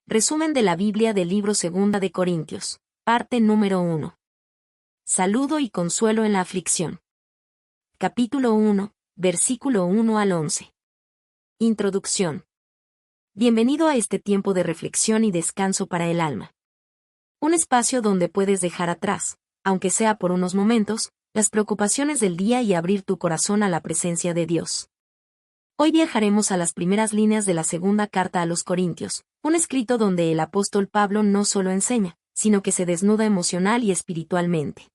Resumen de la Biblia del libro Segunda de Corintios, parte número 1. Saludo y consuelo en la aflicción. Capítulo 1, versículo 1 al 11. Introducción. Bienvenido a este tiempo de reflexión y descanso para el alma. Un espacio donde puedes dejar atrás, aunque sea por unos momentos, las preocupaciones del día y abrir tu corazón a la presencia de Dios. Hoy viajaremos a las primeras líneas de la segunda carta a los Corintios, un escrito donde el apóstol Pablo no solo enseña, sino que se desnuda emocional y espiritualmente.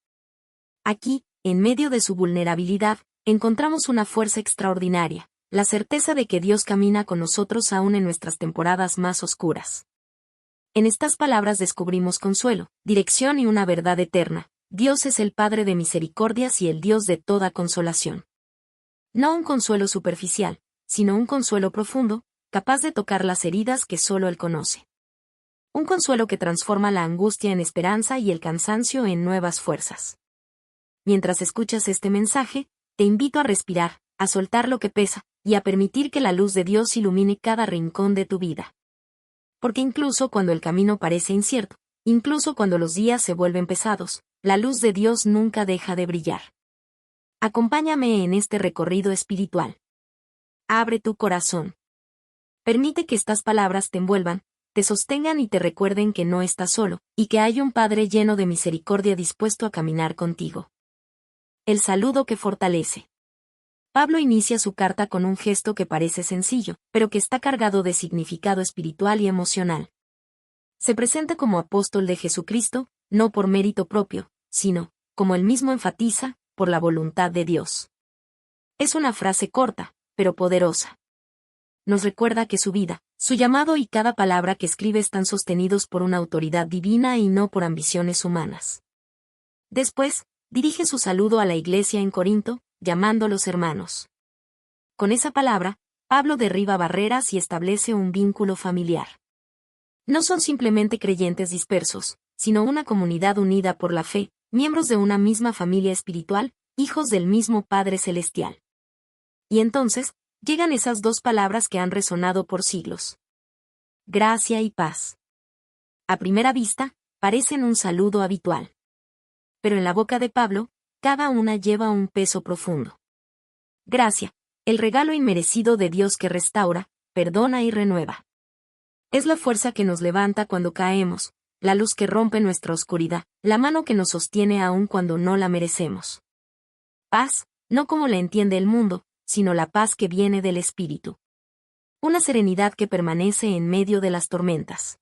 Aquí, en medio de su vulnerabilidad, encontramos una fuerza extraordinaria, la certeza de que Dios camina con nosotros aún en nuestras temporadas más oscuras. En estas palabras descubrimos consuelo, dirección y una verdad eterna. Dios es el Padre de misericordias y el Dios de toda consolación. No un consuelo superficial, sino un consuelo profundo, capaz de tocar las heridas que solo Él conoce. Un consuelo que transforma la angustia en esperanza y el cansancio en nuevas fuerzas. Mientras escuchas este mensaje, te invito a respirar, a soltar lo que pesa, y a permitir que la luz de Dios ilumine cada rincón de tu vida. Porque incluso cuando el camino parece incierto, incluso cuando los días se vuelven pesados, la luz de Dios nunca deja de brillar. Acompáñame en este recorrido espiritual. Abre tu corazón. Permite que estas palabras te envuelvan, te sostengan y te recuerden que no estás solo, y que hay un Padre lleno de misericordia dispuesto a caminar contigo. El saludo que fortalece. Pablo inicia su carta con un gesto que parece sencillo, pero que está cargado de significado espiritual y emocional. Se presenta como apóstol de Jesucristo, no por mérito propio, sino, como él mismo enfatiza, por la voluntad de Dios. Es una frase corta, pero poderosa. Nos recuerda que su vida, su llamado y cada palabra que escribe están sostenidos por una autoridad divina y no por ambiciones humanas. Después, dirige su saludo a la iglesia en Corinto, llamándolos hermanos. Con esa palabra, Pablo derriba barreras y establece un vínculo familiar. No son simplemente creyentes dispersos, sino una comunidad unida por la fe, miembros de una misma familia espiritual, hijos del mismo Padre Celestial. Y entonces, llegan esas dos palabras que han resonado por siglos. Gracia y paz. A primera vista, parecen un saludo habitual. Pero en la boca de Pablo, cada una lleva un peso profundo. Gracia, el regalo inmerecido de Dios que restaura, perdona y renueva. Es la fuerza que nos levanta cuando caemos, la luz que rompe nuestra oscuridad, la mano que nos sostiene aun cuando no la merecemos. Paz, no como la entiende el mundo, sino la paz que viene del Espíritu. Una serenidad que permanece en medio de las tormentas.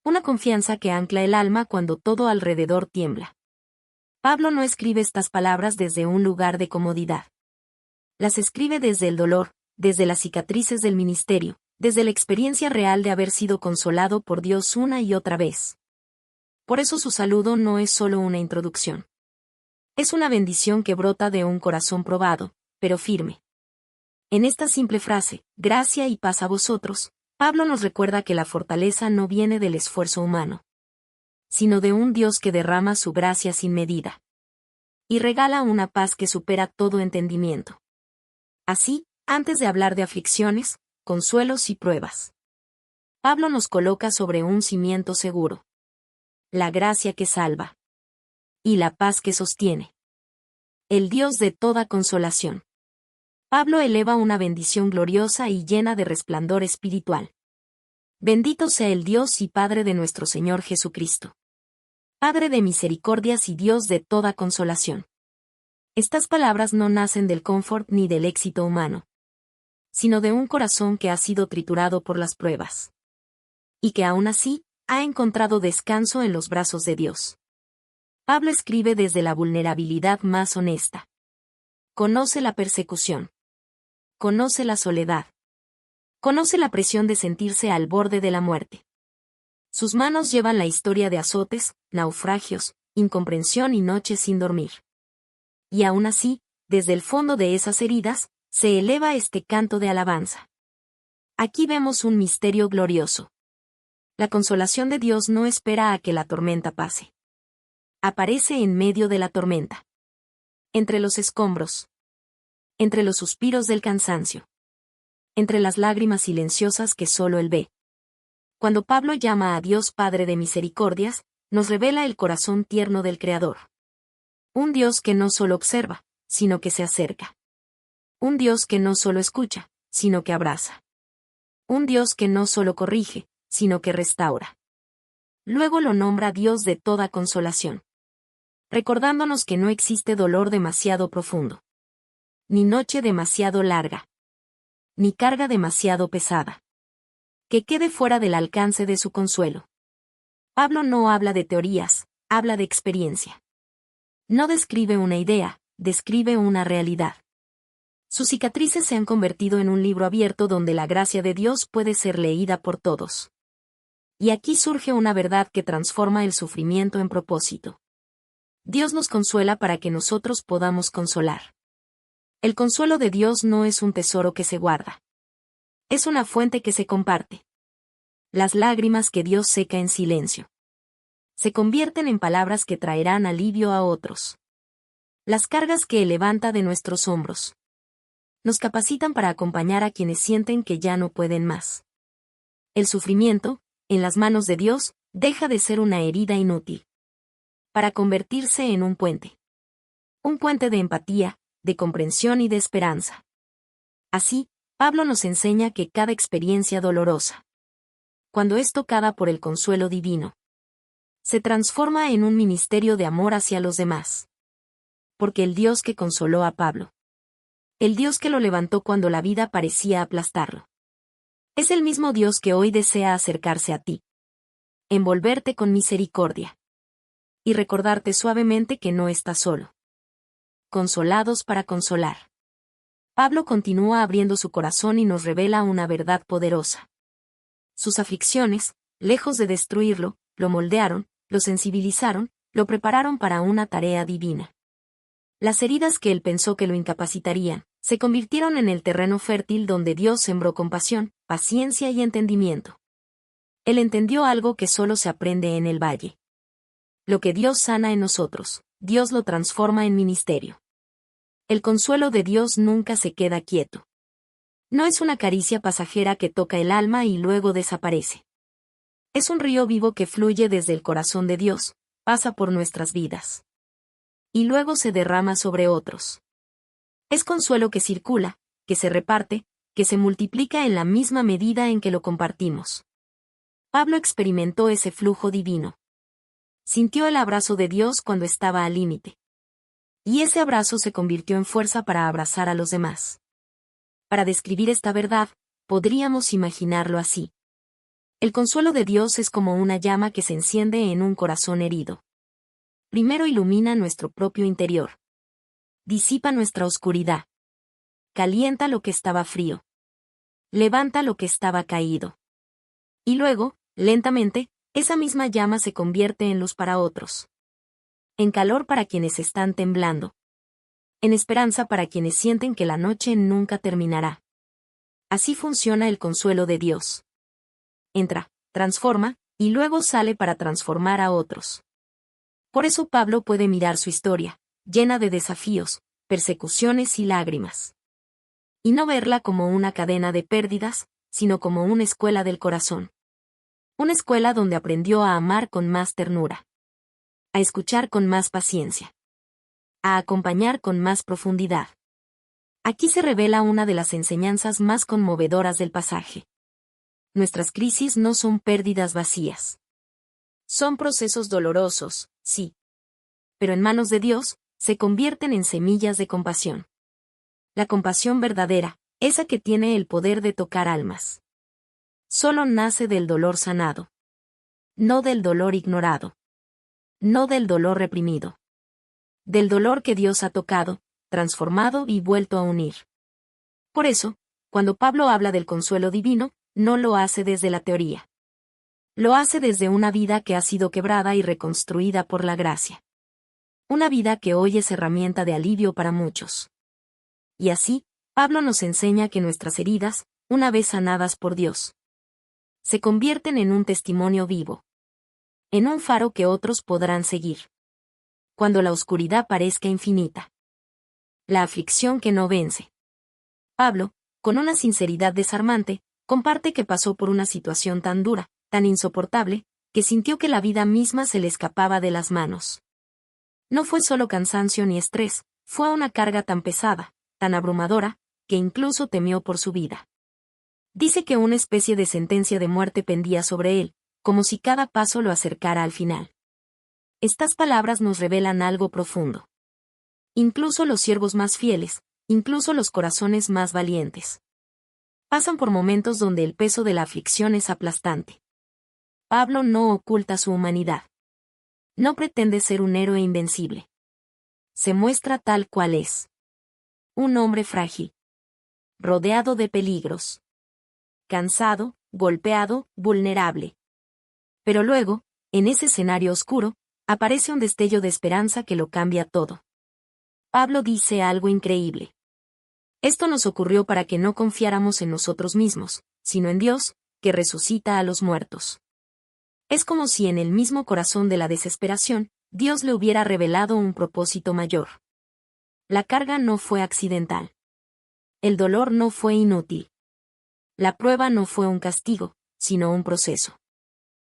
Una confianza que ancla el alma cuando todo alrededor tiembla. Pablo no escribe estas palabras desde un lugar de comodidad. Las escribe desde el dolor, desde las cicatrices del ministerio, desde la experiencia real de haber sido consolado por Dios una y otra vez. Por eso su saludo no es solo una introducción. Es una bendición que brota de un corazón probado, pero firme. En esta simple frase, gracia y paz a vosotros, Pablo nos recuerda que la fortaleza no viene del esfuerzo humano, sino de un Dios que derrama su gracia sin medida. Y regala una paz que supera todo entendimiento. Así, antes de hablar de aflicciones, consuelos y pruebas, Pablo nos coloca sobre un cimiento seguro. La gracia que salva. Y la paz que sostiene. El Dios de toda consolación. Pablo eleva una bendición gloriosa y llena de resplandor espiritual. Bendito sea el Dios y Padre de nuestro Señor Jesucristo. Padre de misericordias y Dios de toda consolación. Estas palabras no nacen del confort ni del éxito humano, sino de un corazón que ha sido triturado por las pruebas. Y que aún así, ha encontrado descanso en los brazos de Dios. Pablo escribe desde la vulnerabilidad más honesta. Conoce la persecución. Conoce la soledad. Conoce la presión de sentirse al borde de la muerte. Sus manos llevan la historia de azotes, naufragios, incomprensión y noches sin dormir. Y aún así, desde el fondo de esas heridas, se eleva este canto de alabanza. Aquí vemos un misterio glorioso. La consolación de Dios no espera a que la tormenta pase. Aparece en medio de la tormenta. Entre los escombros. Entre los suspiros del cansancio. Entre las lágrimas silenciosas que solo Él ve. Cuando Pablo llama a Dios Padre de misericordias, nos revela el corazón tierno del Creador. Un Dios que no solo observa, sino que se acerca. Un Dios que no solo escucha, sino que abraza. Un Dios que no solo corrige, sino que restaura. Luego lo nombra Dios de toda consolación, recordándonos que no existe dolor demasiado profundo, ni noche demasiado larga, ni carga demasiado pesada, que quede fuera del alcance de su consuelo. Pablo no habla de teorías, habla de experiencia. No describe una idea, describe una realidad. Sus cicatrices se han convertido en un libro abierto donde la gracia de Dios puede ser leída por todos. Y aquí surge una verdad que transforma el sufrimiento en propósito. Dios nos consuela para que nosotros podamos consolar. El consuelo de Dios no es un tesoro que se guarda. Es una fuente que se comparte. Las lágrimas que Dios seca en silencio se convierten en palabras que traerán alivio a otros. Las cargas que Él levanta de nuestros hombros nos capacitan para acompañar a quienes sienten que ya no pueden más. El sufrimiento, en las manos de Dios, deja de ser una herida inútil, para convertirse en un puente. Un puente de empatía, de comprensión y de esperanza. Así, Pablo nos enseña que cada experiencia dolorosa, cuando es tocada por el consuelo divino, se transforma en un ministerio de amor hacia los demás. Porque el Dios que consoló a Pablo, el Dios que lo levantó cuando la vida parecía aplastarlo, es el mismo Dios que hoy desea acercarse a ti, envolverte con misericordia y recordarte suavemente que no estás solo. Consolados para consolar. Pablo continúa abriendo su corazón y nos revela una verdad poderosa. Sus aflicciones, lejos de destruirlo, lo moldearon, lo sensibilizaron, lo prepararon para una tarea divina. Las heridas que él pensó que lo incapacitarían, se convirtieron en el terreno fértil donde Dios sembró compasión, paciencia y entendimiento. Él entendió algo que solo se aprende en el valle. Lo que Dios sana en nosotros, Dios lo transforma en ministerio. El consuelo de Dios nunca se queda quieto. No es una caricia pasajera que toca el alma y luego desaparece. Es un río vivo que fluye desde el corazón de Dios, pasa por nuestras vidas y luego se derrama sobre otros. Es consuelo que circula, que se reparte, que se multiplica en la misma medida en que lo compartimos. Pablo experimentó ese flujo divino. Sintió el abrazo de Dios cuando estaba al límite. Y ese abrazo se convirtió en fuerza para abrazar a los demás. Para describir esta verdad, podríamos imaginarlo así. El consuelo de Dios es como una llama que se enciende en un corazón herido. Primero ilumina nuestro propio interior. Disipa nuestra oscuridad. Calienta lo que estaba frío. Levanta lo que estaba caído. Y luego, lentamente, esa misma llama se convierte en luz para otros. En calor para quienes están temblando. En esperanza para quienes sienten que la noche nunca terminará. Así funciona el consuelo de Dios. Entra, transforma, y luego sale para transformar a otros. Por eso Pablo puede mirar su historia, llena de desafíos, persecuciones y lágrimas. Y no verla como una cadena de pérdidas, sino como una escuela del corazón. Una escuela donde aprendió a amar con más ternura. A escuchar con más paciencia. A acompañar con más profundidad. Aquí se revela una de las enseñanzas más conmovedoras del pasaje. Nuestras crisis no son pérdidas vacías. Son procesos dolorosos, sí. Pero en manos de Dios, se convierten en semillas de compasión. La compasión verdadera, esa que tiene el poder de tocar almas. Solo nace del dolor sanado. No del dolor ignorado. No del dolor reprimido. Del dolor que Dios ha tocado, transformado y vuelto a unir. Por eso, cuando Pablo habla del consuelo divino, no lo hace desde la teoría. Lo hace desde una vida que ha sido quebrada y reconstruida por la gracia. Una vida que hoy es herramienta de alivio para muchos. Y así, Pablo nos enseña que nuestras heridas, una vez sanadas por Dios, se convierten en un testimonio vivo. En un faro que otros podrán seguir. Cuando la oscuridad parezca infinita. La aflicción que no vence. Pablo, con una sinceridad desarmante, comparte que pasó por una situación tan dura, tan insoportable, que sintió que la vida misma se le escapaba de las manos. No fue solo cansancio ni estrés, fue una carga tan pesada, tan abrumadora, que incluso temió por su vida. Dice que una especie de sentencia de muerte pendía sobre él, como si cada paso lo acercara al final. Estas palabras nos revelan algo profundo. Incluso los siervos más fieles, incluso los corazones más valientes, pasan por momentos donde el peso de la aflicción es aplastante. Pablo no oculta su humanidad. No pretende ser un héroe invencible. Se muestra tal cual es. Un hombre frágil. Rodeado de peligros. Cansado, golpeado, vulnerable. Pero luego, en ese escenario oscuro, aparece un destello de esperanza que lo cambia todo. Pablo dice algo increíble. Esto nos ocurrió para que no confiáramos en nosotros mismos, sino en Dios, que resucita a los muertos. Es como si en el mismo corazón de la desesperación, Dios le hubiera revelado un propósito mayor. La carga no fue accidental. El dolor no fue inútil. La prueba no fue un castigo, sino un proceso.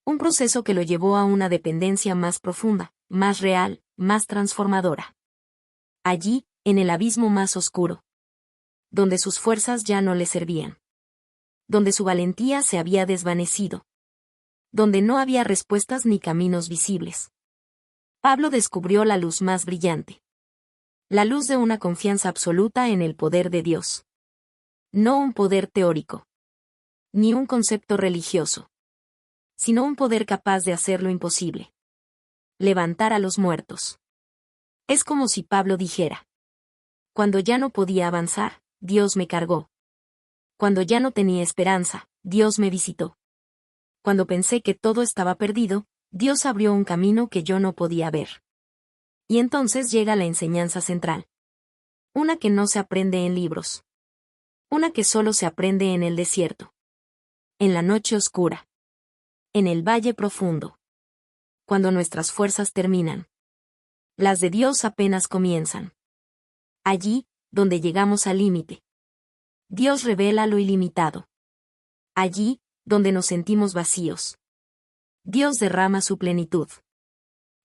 Un proceso que lo llevó a una dependencia más profunda, más real, más transformadora. Allí, en el abismo más oscuro, donde sus fuerzas ya no le servían, donde su valentía se había desvanecido, donde no había respuestas ni caminos visibles, Pablo descubrió la luz más brillante. La luz de una confianza absoluta en el poder de Dios. No un poder teórico, ni un concepto religioso, sino un poder capaz de hacer lo imposible. Levantar a los muertos. Es como si Pablo dijera: cuando ya no podía avanzar, Dios me cargó. Cuando ya no tenía esperanza, Dios me visitó. Cuando pensé que todo estaba perdido, Dios abrió un camino que yo no podía ver. Y entonces llega la enseñanza central. Una que no se aprende en libros. Una que solo se aprende en el desierto. En la noche oscura. En el valle profundo. Cuando nuestras fuerzas terminan. Las de Dios apenas comienzan. Allí, donde llegamos al límite. Dios revela lo ilimitado. Allí, donde nos sentimos vacíos. Dios derrama su plenitud.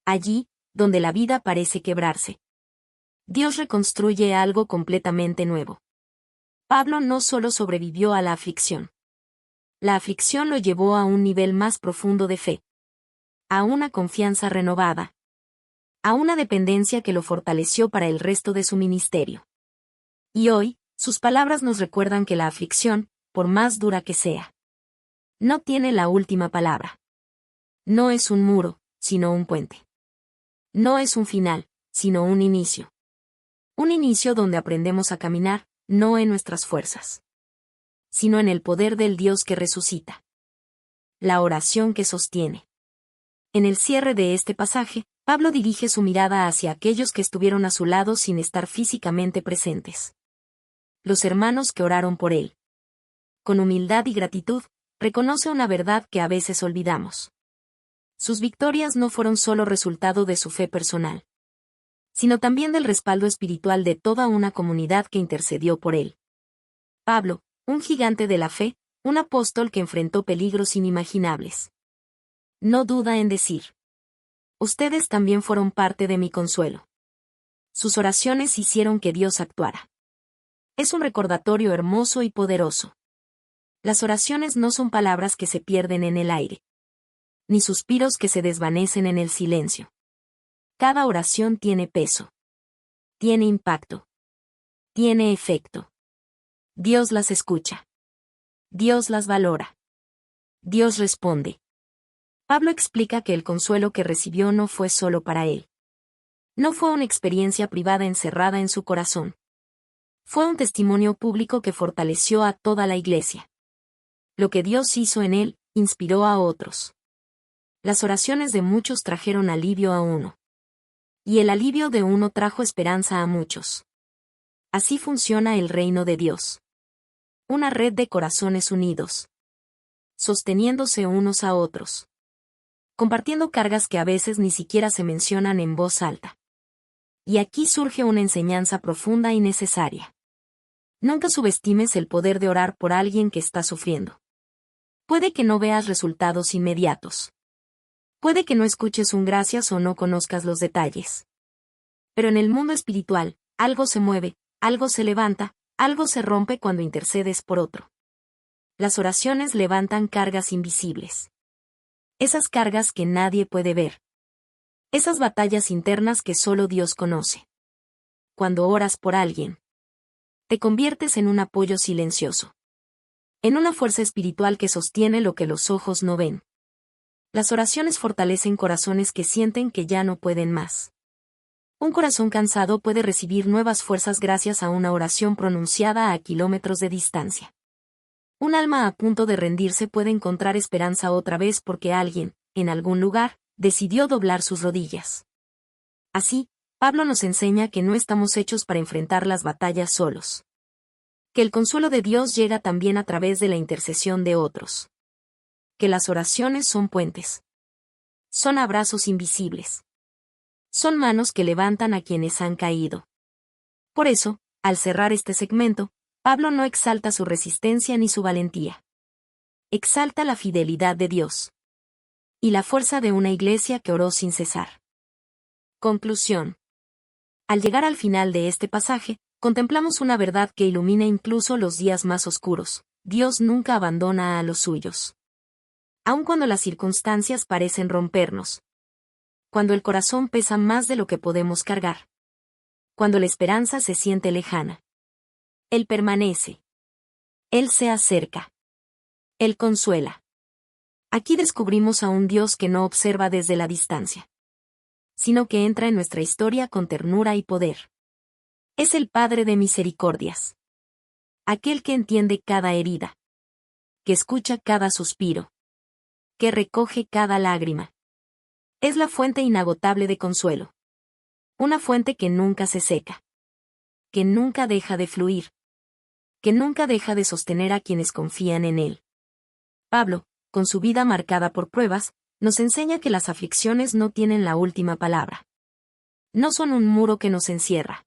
Allí, donde la vida parece quebrarse. Dios reconstruye algo completamente nuevo. Pablo no solo sobrevivió a la aflicción. La aflicción lo llevó a un nivel más profundo de fe. A una confianza renovada. A una dependencia que lo fortaleció para el resto de su ministerio. Y hoy, sus palabras nos recuerdan que la aflicción, por más dura que sea, no tiene la última palabra. No es un muro, sino un puente. No es un final, sino un inicio. Un inicio donde aprendemos a caminar, no en nuestras fuerzas, sino en el poder del Dios que resucita. La oración que sostiene. En el cierre de este pasaje, Pablo dirige su mirada hacia aquellos que estuvieron a su lado sin estar físicamente presentes. Los hermanos que oraron por él. Con humildad y gratitud, reconoce una verdad que a veces olvidamos. Sus victorias no fueron solo resultado de su fe personal, sino también del respaldo espiritual de toda una comunidad que intercedió por él. Pablo, un gigante de la fe, un apóstol que enfrentó peligros inimaginables. No duda en decir: ustedes también fueron parte de mi consuelo. Sus oraciones hicieron que Dios actuara. Es un recordatorio hermoso y poderoso. Las oraciones no son palabras que se pierden en el aire, ni suspiros que se desvanecen en el silencio. Cada oración tiene peso. Tiene impacto. Tiene efecto. Dios las escucha. Dios las valora. Dios responde. Pablo explica que el consuelo que recibió no fue solo para él. No fue una experiencia privada encerrada en su corazón. Fue un testimonio público que fortaleció a toda la iglesia. Lo que Dios hizo en él, inspiró a otros. Las oraciones de muchos trajeron alivio a uno. Y el alivio de uno trajo esperanza a muchos. Así funciona el reino de Dios. Una red de corazones unidos. Sosteniéndose unos a otros. Compartiendo cargas que a veces ni siquiera se mencionan en voz alta. Y aquí surge una enseñanza profunda y necesaria. Nunca subestimes el poder de orar por alguien que está sufriendo. Puede que no veas resultados inmediatos. Puede que no escuches un gracias o no conozcas los detalles. Pero en el mundo espiritual, algo se mueve, algo se levanta, algo se rompe cuando intercedes por otro. Las oraciones levantan cargas invisibles. Esas cargas que nadie puede ver. Esas batallas internas que solo Dios conoce. Cuando oras por alguien, te conviertes en un apoyo silencioso. En una fuerza espiritual que sostiene lo que los ojos no ven. Las oraciones fortalecen corazones que sienten que ya no pueden más. Un corazón cansado puede recibir nuevas fuerzas gracias a una oración pronunciada a kilómetros de distancia. Un alma a punto de rendirse puede encontrar esperanza otra vez porque alguien, en algún lugar, decidió doblar sus rodillas. Así, Pablo nos enseña que no estamos hechos para enfrentar las batallas solos. Que el consuelo de Dios llega también a través de la intercesión de otros. Que las oraciones son puentes. Son abrazos invisibles. Son manos que levantan a quienes han caído. Por eso, al cerrar este segmento, Pablo no exalta su resistencia ni su valentía. Exalta la fidelidad de Dios. Y la fuerza de una iglesia que oró sin cesar. Conclusión. Al llegar al final de este pasaje, contemplamos una verdad que ilumina incluso los días más oscuros. Dios nunca abandona a los suyos. Aun cuando las circunstancias parecen rompernos. Cuando el corazón pesa más de lo que podemos cargar. Cuando la esperanza se siente lejana. Él permanece. Él se acerca. Él consuela. Aquí descubrimos a un Dios que no observa desde la distancia, sino que entra en nuestra historia con ternura y poder. Es el Padre de misericordias. Aquel que entiende cada herida. Que escucha cada suspiro. Que recoge cada lágrima. Es la fuente inagotable de consuelo. Una fuente que nunca se seca. Que nunca deja de fluir. Que nunca deja de sostener a quienes confían en él. Pablo, con su vida marcada por pruebas, nos enseña que las aflicciones no tienen la última palabra. No son un muro que nos encierra,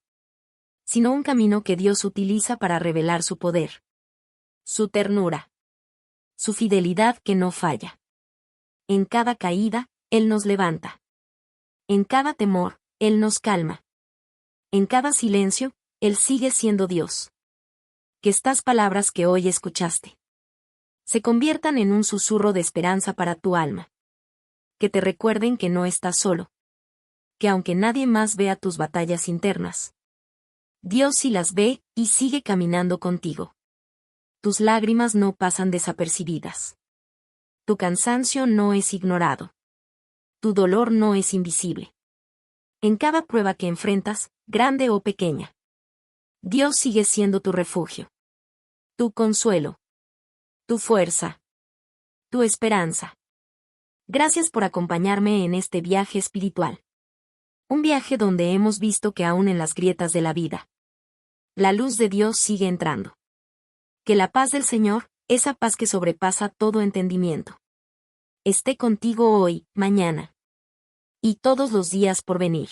sino un camino que Dios utiliza para revelar su poder. Su ternura. Su fidelidad que no falla. En cada caída, Él nos levanta. En cada temor, Él nos calma. En cada silencio, Él sigue siendo Dios. Que estas palabras que hoy escuchaste se conviertan en un susurro de esperanza para tu alma. Que te recuerden que no estás solo. Que aunque nadie más vea tus batallas internas, Dios sí las ve y sigue caminando contigo. Tus lágrimas no pasan desapercibidas. Tu cansancio no es ignorado. Tu dolor no es invisible. En cada prueba que enfrentas, grande o pequeña, Dios sigue siendo tu refugio. Tu consuelo. Tu fuerza. Tu esperanza. Gracias por acompañarme en este viaje espiritual. Un viaje donde hemos visto que aún en las grietas de la vida, la luz de Dios sigue entrando. Que la paz del Señor, esa paz que sobrepasa todo entendimiento, esté contigo hoy, mañana y todos los días por venir.